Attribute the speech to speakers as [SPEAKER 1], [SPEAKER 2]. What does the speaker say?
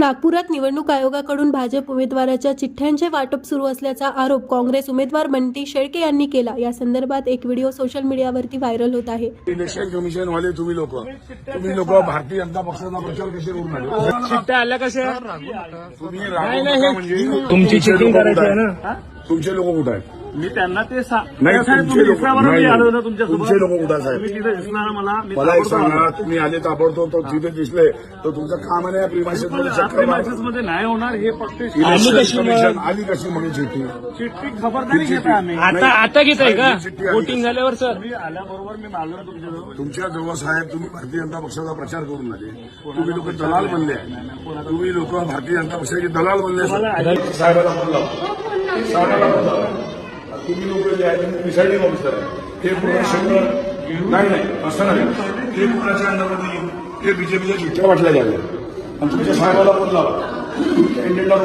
[SPEAKER 1] नागपुरात निवडणूक आयोगाकडून भाजप उमेदवाराच्या चिठ्ठ्यांचे वाटप सुरू असल्याचा आरोप काँग्रेस उमेदवार बंटी शेळके यांनी केला। या संदर्भात एक व्हिडिओ सोशल मीडियावरती व्हायरल होत आहे।
[SPEAKER 2] इलेक्शन कमिशन वाले तुम्ही लोक भारतीय जनता पक्षाचा प्रचार कसे करून राहिले?
[SPEAKER 3] चिठ्ठ्या आल्या कशा?
[SPEAKER 2] तुम्ही रागवता म्हणजे
[SPEAKER 3] तुमची चेकिंग करायची आहे ना?
[SPEAKER 2] तुमचे लोक कुठे आहेत?
[SPEAKER 3] मी त्यांना ते
[SPEAKER 2] नाही, तुमचे लोक
[SPEAKER 3] आलो ना तुमच्यासोबत।
[SPEAKER 2] तुमचे लोक कुठे आहेत
[SPEAKER 3] तुम्ही
[SPEAKER 2] साहेब?
[SPEAKER 3] तिथे दिसणार
[SPEAKER 2] मला एक सांगा, तुम्ही आले ताबडतोब तो तिथे दिसले तर तुमचं काम आहे प्रिमायसेसमध्ये चक्कर
[SPEAKER 3] प्रिमायसेस मध्ये नाही होणार हे फक्त
[SPEAKER 2] इलेक्शन कमिशन आली कशी म्हणून चिठ्ठी
[SPEAKER 3] चिठ्ठी खबरदारी घेता आम्ही।
[SPEAKER 4] आता घेत आहे का
[SPEAKER 2] चिठ्ठी आली
[SPEAKER 4] वोटिंग झाल्यावर सर?
[SPEAKER 3] तुम्ही आल्याबरोबर मी आलो ना तुमच्याजवळ।
[SPEAKER 2] तुमच्या जवळ साहेब तुम्ही भारतीय जनता पक्षाचा प्रचार करून आले, तुम्ही लोक दलाल बनले आहे, तुम्ही लोक भारतीय जनता पक्षाचे दलाल बनले साहेबाला फोन लावा, साहेबाला फोन लावा। तुम्ही लोक जे आहे तुम्ही प्रिसाइडिंग ऑफिसर आहे, हे पूर्ण शहर नाही असं नाही, हे कुणाच्या अंडरमध्ये हे बीजेपीच्या चिठ्ठ्या वाटल्या गेल्या आणि तुमच्या साहेबाला फोन लावा, कॅन्डिडेटला